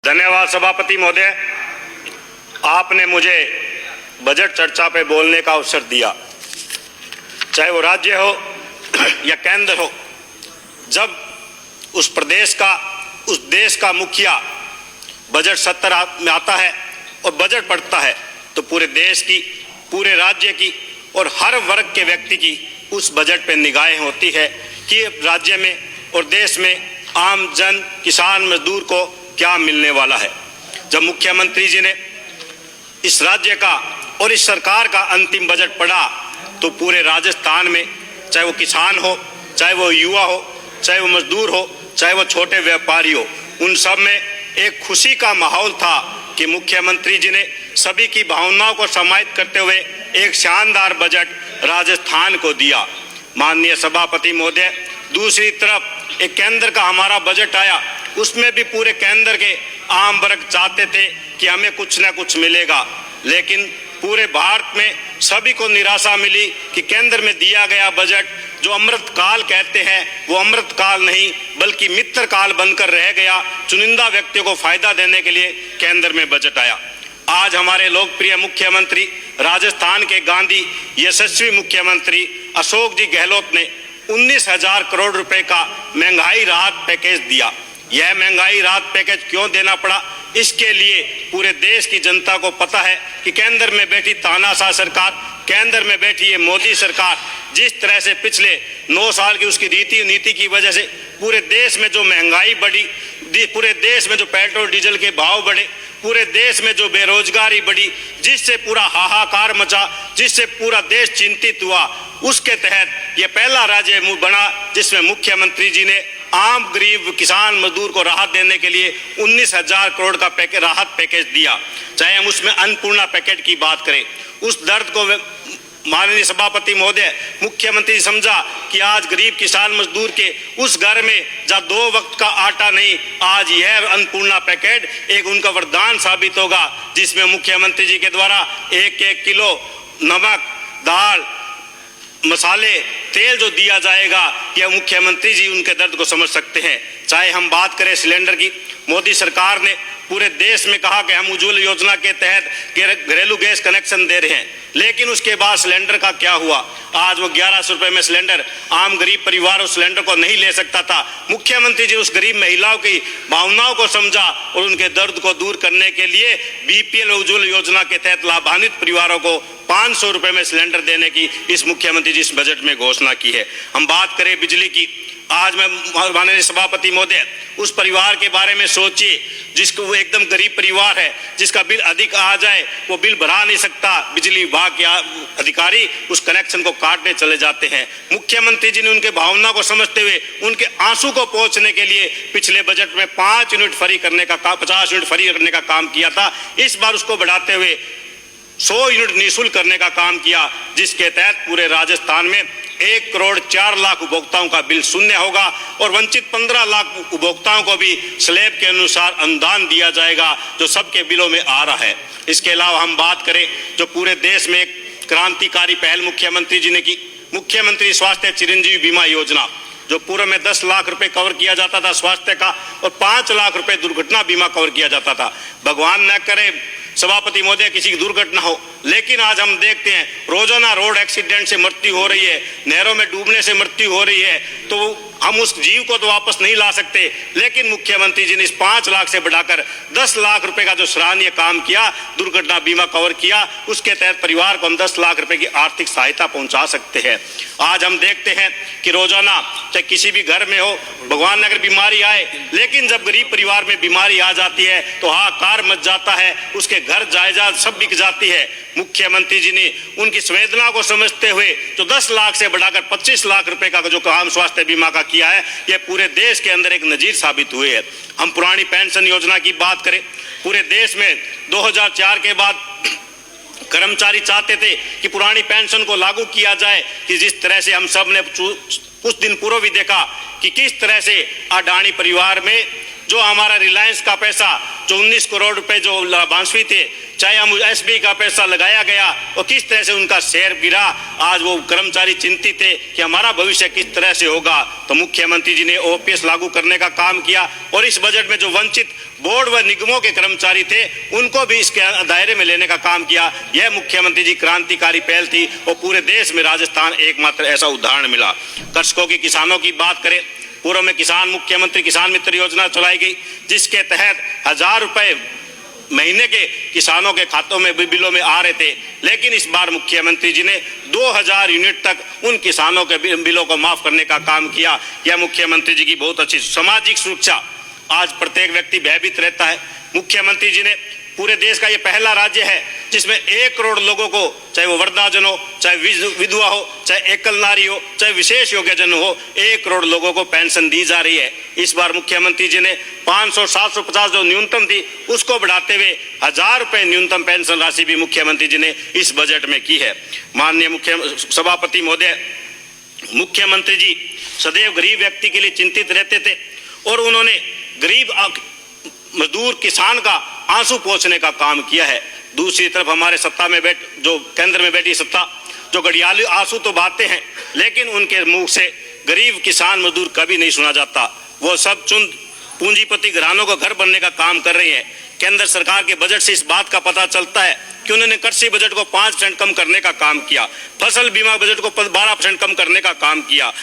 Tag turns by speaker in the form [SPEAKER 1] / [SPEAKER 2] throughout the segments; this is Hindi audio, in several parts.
[SPEAKER 1] धन्यवाद सभापति महोदय, आपने मुझे बजट चर्चा पे बोलने का अवसर दिया। चाहे वो राज्य हो या केंद्र हो, जब उस प्रदेश का, उस देश का मुखिया बजट सत्र में आता है और बजट पढ़ता है तो पूरे देश की, पूरे राज्य की और हर वर्ग के व्यक्ति की उस बजट पे निगाहें होती है कि राज्य में और देश में आम जन, किसान, मजदूर को क्या मिलने वाला है। जब मुख्यमंत्री जी ने इस राज्य का और इस सरकार का अंतिम बजट पढ़ा तो पूरे राजस्थान में, चाहे वो किसान हो, चाहे वो युवा हो, चाहे वो मजदूर हो, चाहे वो छोटे व्यापारी हो, उन सब में एक खुशी का माहौल था कि मुख्यमंत्री जी ने सभी की भावनाओं को समाहित करते हुए एक शानदार बजट राजस्थान को दिया। माननीय सभापति महोदय, दूसरी तरफ एक केंद्र का हमारा बजट आया, उसमें भी पूरे केंद्र के आम वर्ग चाहते थे कि हमें कुछ ना कुछ मिलेगा, लेकिन पूरे भारत में सभी को निराशा मिली कि केंद्र में दिया गया बजट जो अमृत काल कहते हैं वो अमृत काल नहीं बल्कि मित्र काल बनकर रह गया। चुनिंदा व्यक्तियों को फायदा देने के लिए केंद्र में बजट आया। आज हमारे लोकप्रिय मुख्यमंत्री, राजस्थान के गांधी यशस्वी मुख्यमंत्री अशोक जी गहलोत ने 19,000 करोड़ रुपए का महंगाई राहत पैकेज दिया। यह महंगाई राहत पैकेज क्यों देना पड़ा, इसके लिए पूरे देश की जनता को पता है कि केंद्र में बैठी तानाशाह सरकार, केंद्र में बैठी ये मोदी सरकार जिस तरह से पिछले 9 साल की उसकी नीति की वजह से पूरे देश में जो महंगाई बढ़ी, पूरे देश में जो पेट्रोल डीजल के भाव बढ़े, पूरे देश में जो बेरोजगारी बढ़ी, जिससे पूरा हाहाकार मचा, जिससे पूरा देश चिंतित हुआ, उसके तहत ये पहला राज्य बना जिसमें मुख्यमंत्री जी ने आम गरीब किसान मजदूर को राहत देने के लिए 19,000 करोड़ का राहत पैकेज दिया। चाहे हम उसमें अन्नपूर्णा पैकेट की बात करें, उस दर्द को माननीय सभापति महोदय, मुख्यमंत्री समझा कि आज गरीब किसान मजदूर के उस घर में जहाँ 2 वक्त का आटा नहीं, आज यह अन्नपूर्णा पैकेट एक उनका वरदान साबित होगा, जिसमें मुख्यमंत्री जी के द्वारा 1-1 किलो नमक, दाल, मसाले, तेल जो दिया जाएगा, यह मुख्यमंत्री जी उनके दर्द को समझ सकते हैं। चाहे हम बात करें सिलेंडर की, मोदी सरकार ने पूरे देश में कहा कि हम उज्ज्वल योजना के तहत घरेलू गैस कनेक्शन दे रहे हैं, लेकिन उसके बाद सिलेंडर का क्या हुआ। आज वो 1100 रुपए में सिलेंडर आम गरीब परिवार उस सिलेंडर को नहीं ले सकता था। मुख्यमंत्री जी उस गरीब महिलाओं की भावनाओं को समझा और उनके दर्द को दूर करने के लिए बीपीएल उज्ज्वल योजना के तहत लाभान्वित परिवारों को 500 रुपए में सिलेंडर देने की इस मुख्यमंत्री जी इस बजट में घोषणा की है। हम बात करें बिजली की, आज मैं माननीय सभापति महोदय, उस परिवार के बारे में सोचिए जिसको वो एकदम गरीब परिवार है, जिसका बिल अधिक आ जाए वो बिल भरा नहीं सकता, बिजली विभाग के अधिकारी उस कनेक्शन को काटने चले जाते हैं। मुख्यमंत्री जी ने उनके भावना को समझते हुए उनके आंसू को पहुंचने के लिए पिछले बजट में 5 यूनिट फ्री करने का 50 यूनिट फ्री करने का काम किया था। इस बार उसको बढ़ाते हुए 100 यूनिट निःशुल्क करने का काम किया, जिसके तहत पूरे राजस्थान में 1 करोड़ 4 लाख उपभोक्ताओं का बिल शून्य होगा और वंचित 15 लाख उपभोक्ताओं को भी स्लैब के अनुसार अनुदान दिया जाएगा जो सबके बिलों में आ रहा है। इसके अलावा हम बात करें जो पूरे देश में एक क्रांतिकारी पहल मुख्यमंत्री जी ने की, मुख्यमंत्री स्वास्थ्य चिरंजीवी बीमा योजना, जो पूर्व में 10 लाख रुपए कवर किया जाता था स्वास्थ्य का और 5 लाख रुपए दुर्घटना बीमा कवर किया जाता था। भगवान न करे सभापति महोदय किसी की दुर्घटना हो, लेकिन आज हम देखते हैं रोजाना रोड एक्सीडेंट से मृत्यु हो रही है, नहरों में डूबने से मृत्यु हो रही है, तो हम उस जीव को तो वापस नहीं ला सकते, लेकिन मुख्यमंत्री जी ने इस 5 लाख से बढ़ाकर 10 लाख रुपए का जो सराहनीय काम किया, दुर्घटना बीमा कवर किया, उसके तहत परिवार को हम 10 लाख रुपए की आर्थिक सहायता पहुंचा सकते हैं। आज हम देखते हैं कि रोजाना चाहे किसी भी घर में हो, भगवान न अगर बीमारी आए, लेकिन जब गरीब परिवार में बीमारी आ जाती है तो हाहाकार मच जाता है, उसके घर जायदाद सब बिक जाती है। मुख्यमंत्री जी ने उनकी संवेदना को समझते हुए जो 10 लाख से बढ़ाकर 25 लाख रुपए का जो काम स्वास्थ्य बीमा का किया है, यह पूरे देश के अंदर एक नजीर साबित हुए है। हम पुरानी पेंशन योजना की बात करें, पूरे देश में 2004 के बाद कर्मचारी चाहते थे कि पुरानी पेंशन को लागू किया जाए, कि जिस तरह से हम सब ने कुछ दिन पूर्व भी देखा कि किस तरह से अडानी परिवार में जो हमारा रिलायंस का पैसा जो 19 करोड़ रुपए जो लाभांशी थे, चाहे हम एसबीआई का पैसा लगाया गया और किस तरह से उनका शेयर गिरा, आज वो कर्मचारी चिंतित थे कि हमारा भविष्य किस तरह से होगा। तो मुख्यमंत्री जी ने ओपीएस लागू करने का काम किया और इस बजट में जो वंचित बोर्ड व निगमों के कर्मचारी थे उनको भी इसके दायरे में लेने का काम किया। यह मुख्यमंत्री जी क्रांतिकारी पहल थी और पूरे देश में राजस्थान एकमात्र ऐसा उदाहरण मिला। कृषकों की, किसानों की बात करें, पूर्व में किसान मुख्यमंत्री किसान मित्र योजना चलाई गई, जिसके तहत 1000 रुपए महीने के किसानों के खातों में बिलों में आ रहे थे, लेकिन इस बार मुख्यमंत्री जी ने 2000 यूनिट तक उन किसानों के बिलों को माफ करने का काम किया। यह मुख्यमंत्री जी की बहुत अच्छी सामाजिक सुरक्षा, आज प्रत्येक व्यक्ति भयभीत रहता है। मुख्यमंत्री जी ने पूरे देश का ये पहला राज्य है जिसमें 1 करोड़ लोगों को, चाहे वो वृद्धाजन हो, चाहे विधवा हो, चाहे एकल नारी हो, चाहे विशेष योग्यजन हो, 1 करोड़ लोगों को पेंशन दी जा रही है। इस बार मुख्यमंत्री जी ने 500, 750 जो न्यूनतम थी उसको बढ़ाते हुए 1000 रुपए न्यूनतम पेंशन राशि भी मुख्यमंत्री जी ने इस बजट में की है। माननीय मुख्य सभापति महोदय, मुख्यमंत्री जी सदैव गरीब व्यक्ति के लिए चिंतित रहते थे और उन्होंने गरीब मजदूर किसान का आंसू पोंछने का काम किया है। दूसरी तरफ हमारे सत्ता में जो केंद्र में बैठी सत्ता, जो घड़ियाली आंसू तो बहाते हैं, लेकिन उनके मुंह से गरीब किसान मजदूर कभी नहीं सुना जाता। वो सब चुन पूंजीपति घरानों को घर बनने का काम कर रही है। केंद्र सरकार के बजट से इस बात का पता चलता है कि उन्होंने कृषि बजट को 5% कम करने का काम किया, फसल बीमा बजट को 12% कम करने का काम किया,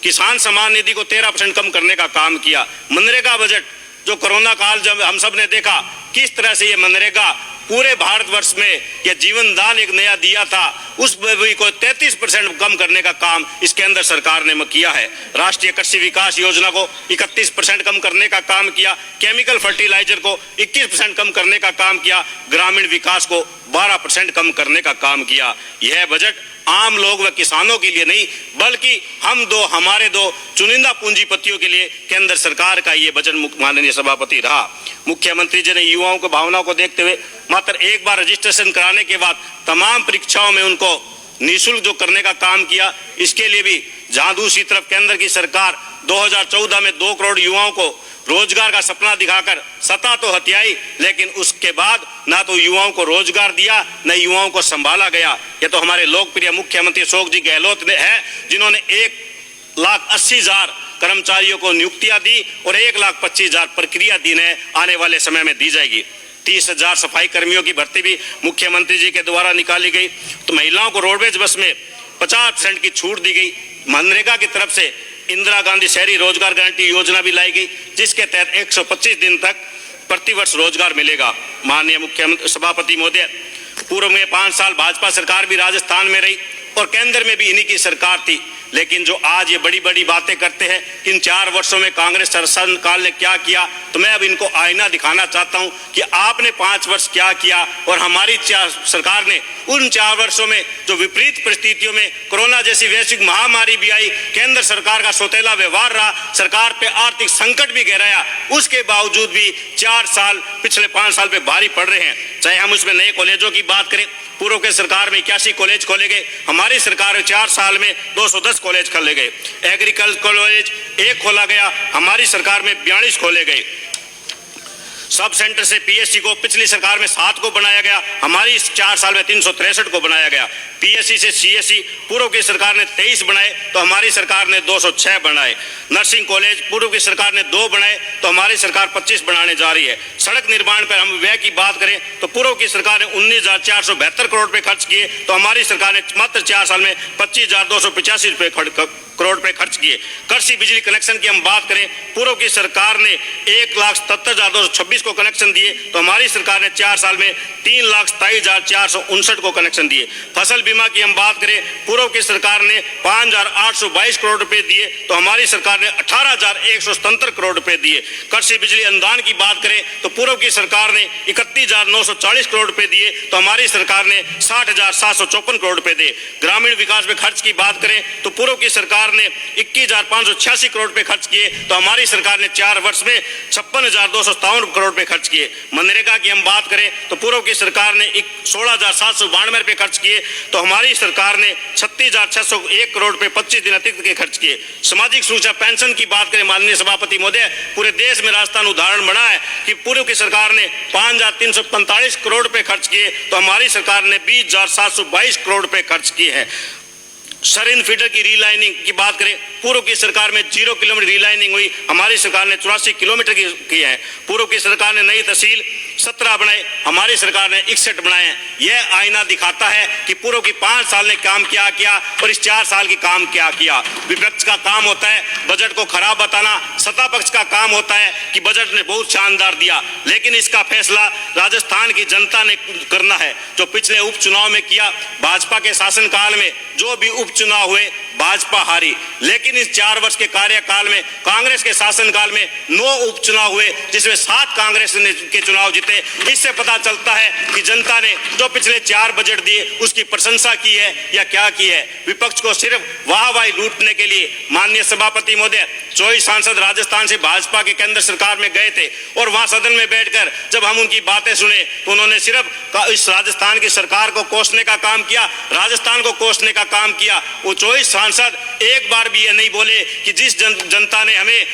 [SPEAKER 1] किसान सम्मान निधि को 13% कम करने का काम किया। मनरेगा बजट, जो कोरोना काल जब हम सब ने देखा किस तरह से ये मनरेगा पूरे भारतवर्ष में यह जीवन दान एक नया दिया था, उस को 33% कम करने का काम इस केंद्र सरकार ने किया है। राष्ट्रीय कृषि विकास योजना को 31% कम करने का काम किया, केमिकल फर्टिलाइजर को 21% कम करने का काम किया, ग्रामीण विकास को 12% कम करने का काम किया। यह बजट आम लोग व किसानों के लिए नहीं, बल्कि हमारे दो चुनिंदा पूंजीपतियों के लिए केंद्र सरकार का ये बजट माननीय सभापति रहा। मुख्यमंत्री जी ने युवाओं की भावनाओं को देखते हुए मात्र एक बार रजिस्ट्रेशन कराने के बाद तमाम परीक्षाओं में उनको निःशुल्क जो करने का काम किया, इसके लिए भी जहां दूसरी तरफ केंद्र की सरकार 2014 में 2 करोड़ युवाओं को रोजगार का सपना दिखाकर सत्ता तो हथियाई, लेकिन उसके बाद ना तो युवाओं को रोजगार दिया, न युवाओं को संभाला गया। ये तो हमारे लोकप्रिय मुख्यमंत्री अशोक जी गहलोत ने है, जिन्होंने 1,80,000 कर्मचारियों को नियुक्तियां दी और 1,25,000 प्रक्रिया दी है, आने वाले समय में दी जाएगी। 30,000 सफाई कर्मियों की भर्ती भी मुख्यमंत्री जी के द्वारा निकाली गई। तो महिलाओं को रोडवेज बस में 50% की छूट दी गई। मनरेगा की तरफ से इंदिरा गांधी शहरी रोजगार गारंटी योजना भी लाई गई, जिसके तहत 125 दिन तक प्रतिवर्ष रोजगार मिलेगा। माननीय मुख्यमंत्री सभापति महोदय, पूर्व में 5 साल भाजपा सरकार भी राजस्थान में रही और केंद्र में भी इन्हीं की सरकार थी, लेकिन जो आज ये बड़ी बड़ी बातें करते हैं कि इन 4 वर्षों में कांग्रेस शासनकाल ने क्या किया, तो मैं अब इनको आईना दिखाना चाहता हूं कि आपने 5 वर्ष क्या किया और हमारी सरकार ने उन 4 वर्षों में जो विपरीत परिस्थितियों में कोरोना जैसी वैश्विक महामारी भी आई, केंद्र सरकार का सौतेला व्यवहार रहा, सरकार पे आर्थिक संकट भी गहराया, उसके बावजूद भी 4 साल पिछले 5 साल पे भारी पड़ रहे हैं। चाहे हम उसमें नए कॉलेजों की बात करें, पूर्व के सरकार में 81 कॉलेज खोले गए, हमारी सरकार में 4 साल में 210 कॉलेज खोले गए। एग्रीकल्चर कॉलेज 1 खोला गया, हमारी सरकार में 42 खोले गए। सब सेंटर से पीएससी को पिछली सरकार में 7 को बनाया गया, हमारी 4 साल में 363 को बनाया गया। पीएससी से सीएससी पूर्व की सरकार ने 23 बनाए, तो हमारी सरकार ने 206 बनाए। नर्सिंग कॉलेज पूर्व की सरकार ने 2 बनाए, तो हमारी सरकार 25 बनाने जा रही है। सड़क निर्माण पर हम व्यय की बात करें तो पूर्व की सरकार ने 19,472 करोड़ रुपए खर्च किए, तो हमारी सरकार ने मात्र 4 साल में 25,285 करोड़ रुपए खर्च किए। कृषि बिजली कनेक्शन की हम बात करें, पूर्व की सरकार ने 1,77,226 को कनेक्शन दिए, तो हमारी सरकार ने 4 साल में 3,27,459 को कनेक्शन दिए। फसल बीमा की हम बात करें, पूर्व की सरकार ने 5,822 करोड़ रुपए दिए, तो हमारी सरकार ने 18,177 करोड़ रुपए दिए। कृषि बिजली अनुदान की बात करें तो पूर्व की सरकार ने 31,940 करोड़ रुपए दिए, तो हमारी सरकार ने 60,754 करोड़ रुपए दिए। ग्रामीण विकास में खर्च की बात करें तो पूर्व की सरकार ने 21,586 करोड़ रुपए खर्च किए, तो हमारी सरकार ने 4 वर्ष में 56,257 करोड़ रुपए खर्च किए। मनरेगा की हम बात करें तो पूर्व की सरकार ने 16,792 रुपए खर्च किए, तो हमारी सरकार ने 36,601 करोड़ रुपए 25 दिन अतिरिक्त के खर्च किए। सामाजिक सुरक्षा पेंशन की बात करें माननीय सभापति महोदय, पूरे देश में राजस्थान उदाहरण बना है कि पूर्व की सरकार ने 5,345 करोड़ रुपए खर्च किए तो हमारी सरकार ने 20,722 करोड़ रुपए खर्च किए हैं। सरिन फीडर की रीलाइनिंग की बात करें, पूर्व की सरकार में 0 किलोमीटर रीलाइनिंग हुई, हमारी सरकार ने 84 किलोमीटर की है। पूर्व की सरकार ने नई तहसील 17 बनाए, हमारी सरकार ने 61 बनाए हैं। यह आईना दिखाता है कि पूर्व की 5 साल ने काम क्या किया और इस 4 साल की काम क्या किया। विपक्ष का काम होता है बजट को खराब बताना, सत्ता पक्ष का काम होता है कि बजट ने बहुत शानदार दिया, लेकिन इसका फैसला राजस्थान की जनता ने करना है। जो पिछले उपचुनाव में किया, भाजपा के शासनकाल में जो भी उपचुनाव हुए भाजपा हारी, लेकिन इस 4 वर्ष के कार्यकाल में कांग्रेस के शासनकाल में 9 उपचुनाव हुए जिसमें 7 कांग्रेस के चुनाव जीते। इससे पता चलता है कि जनता ने जो पिछले 4 बजट दिए उसकी प्रशंसा की है या क्या की है। विपक्ष को सिर्फ वाहवाही लूटने के लिए माननीय सभापति महोदय 24 सांसद राजस्थान से भाजपा के केंद्र सरकार में गए थे और वहां सदन में बैठकर जब हम उनकी बातें सुने तो उन्होंने सिर्फ इस राजस्थान की सरकार को कोसने का काम किया, राजस्थान को कोसने का काम किया। वो 24 सांसद एक बार भी ये नहीं बोले कि जिस जनता ने हमें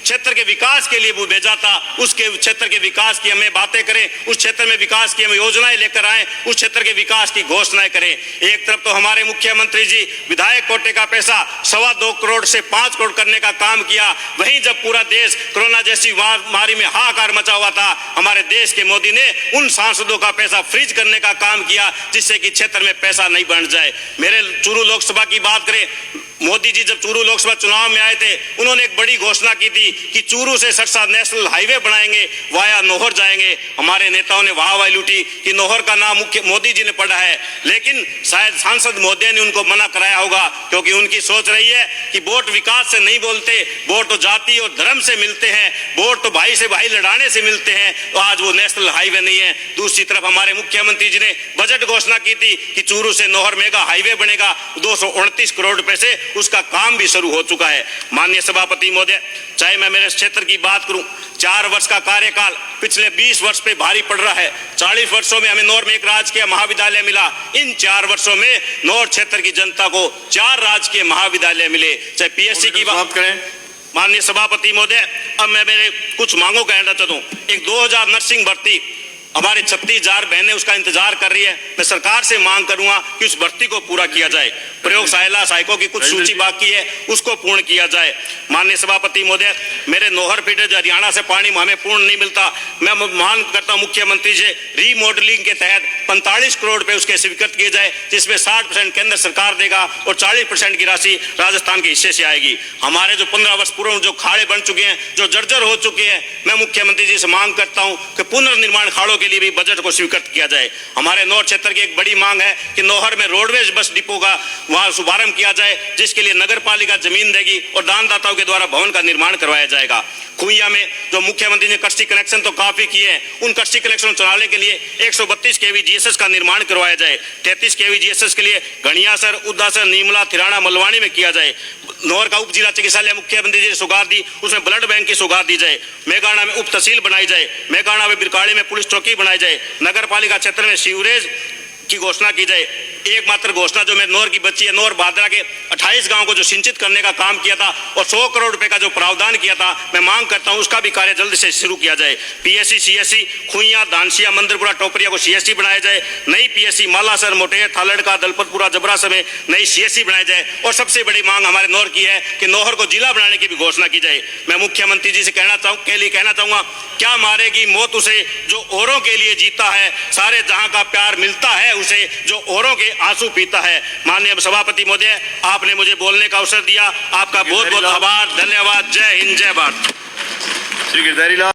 [SPEAKER 1] क्षेत्र के विकास के लिए वो भेजा था उसके क्षेत्र के विकास की हमें बातें करें, उस क्षेत्र में विकास की हम योजनाएं लेकर आए, उस क्षेत्र के विकास की घोषणाएं करें। एक तरफ तो हमारे मुख्यमंत्री जी विधायक कोटे का पैसा 2.25 करोड़ से 5 करोड़ करने का काम किया, वहीं जब पूरा देश कोरोना जैसी महामारी में हाहाकार मचा हुआ था, हमारे देश के मोदी ने उन सांसदों का पैसा फ्रीज करने का काम किया जिससे कि क्षेत्र में पैसा नहीं बढ़ जाए। मेरे चूरू लोकसभा की बात करें, मोदी जी जब चूरू लोकसभा चुनाव में आए थे उन्होंने एक बड़ी घोषणा की थी कि चूरू से सरसा नेशनल हाईवे बनाएंगे, वाया नौहर जाएंगे। हमारे नेताओं ने वाहवाही लूटी कि नौहर का नाम मुख्य मोदी जी ने पढ़ा है, लेकिन शायद सांसद महोदय ने उनको मना कराया होगा क्योंकि उनकी सोच रही है कि वोट विकास से नहीं बोलते, वोट तो जाति और धर्म से मिलते हैं, वोट तो भाई से भाई लड़ाने से मिलते हैं। तो आज वो नेशनल हाईवे नहीं है। दूसरी तरफ हमारे मुख्यमंत्री जी ने बजट घोषणा की थी कि चूरू से नौहर मेगा हाईवे बनेगा, 229 करोड़ रुपए से उसका काम भी शुरू हो चुका है। माननीय सभापति महोदय, चाहे मैं मेरे क्षेत्र की बात करूं, 4 वर्ष का कार्यकाल पिछले 20 वर्ष पे भारी पड़ रहा है। 40 वर्षों में हमें नौर में एक राजकीय महाविद्यालय मिला, इन 4 वर्षों में नौर क्षेत्र की जनता को 4 राजकीय महाविद्यालय मिले। चाहे पीएससी की बात करें, माननीय सभापति महोदय, अब मैं मेरे कुछ मांगों का कहना चाहता हूं। एक 2000 नर्सिंग भर्ती हमारे 36,000 बहनें उसका इंतजार कर रही है। मैं सरकार से मांग करूंगा कि उस भर्ती को पूरा किया जाए। प्रयोगशाला सहायकों की कुछ सूची बाकी है उसको पूर्ण किया जाए। माननीय सभापति महोदय, मेरे नौहर फीडर जो हरियाणा से पानी हमें पूर्ण नहीं मिलता, मैं मांग करता हूं मुख्यमंत्री से रीमॉडलिंग के तहत 45 करोड़ रुपए उसके स्वीकृत किए जाए, जिसमें 60% केंद्र सरकार देगा और 40% की राशि राजस्थान के हिस्से से आएगी। हमारे जो 15 वर्ष पूर्व जो खाड़े बन चुके हैं, जो जर्जर हो चुके हैं, मैं मुख्यमंत्री जी से मांग करता हूं कि पुनर्निर्माण खाड़ों के लिए भी बजट को स्वीकृत किया जाए। हमारे नौर क्षेत्र की एक बड़ी मांग है कि नौहर में रोडवेज बस डिपो का वहां शुभारंभ किया जाए, जिसके लिए नगर पालिका जमीन देगी और दानदाताओं के द्वारा भवन का निर्माण करवाया जाएगा। खुइया में जो मुख्यमंत्री ने कृषि कनेक्शन तो काफी किए हैं, उन कृषि कनेक्शन चलाने के लिए 132 केवी जीएसएस का निर्माण करवाया जाए। 33 केवी जीएसएस के लिए घणियासर, उदासर, नीमला, थिराना, मलवानी में किया जाए। नौर का उप जिला चिकित्सालय मुख्यमंत्री जी ने सौगात दी, उसमें ब्लड बैंक की सौगात दी जाए। मेघाना में उप तहसील बनाई जाए, मेघाना में बिरकाड़ी में पुलिस चौकी बनाई जाए। नगर पालिका क्षेत्र में सीवरेज की घोषणा की जाए। एकमात्र घोषणा जो मेरे नौर की बच्ची है, नौर भादरा के 28 गांव को जो सिंचित करने का काम किया था और 100 करोड़ रुपए का जो प्रावधान किया था, मैं मांग करता हूं उसका भी कार्य जल्द से शुरू किया जाए। पीएससी सीएससी खुइया, दानसिया, मंदिरपुरा, टोपरिया को सीएससी बनाया जाए। नई पीएससी मालासर, मोटेर, थालड़का, दलपतपुरा, जबरासा में नई सीएससी बनाई जाए। और सबसे बड़ी मांग हमारे नौर की है कि नौहर को जिला बनाने की भी घोषणा की जाए। मैं मुख्यमंत्री जी से कहना चाहूंगा, क्या मारेगी मौत उसे जो औरों के लिए जीता है, सारे जहां का प्यार मिलता है उसे जो औरों के आंसू पीता है। माननीय सभापति महोदय, आपने मुझे बोलने का अवसर दिया, आपका बहुत बहुत आभार, धन्यवाद। जय हिंद, जय भारत।
[SPEAKER 2] श्री गिरधारी लाल।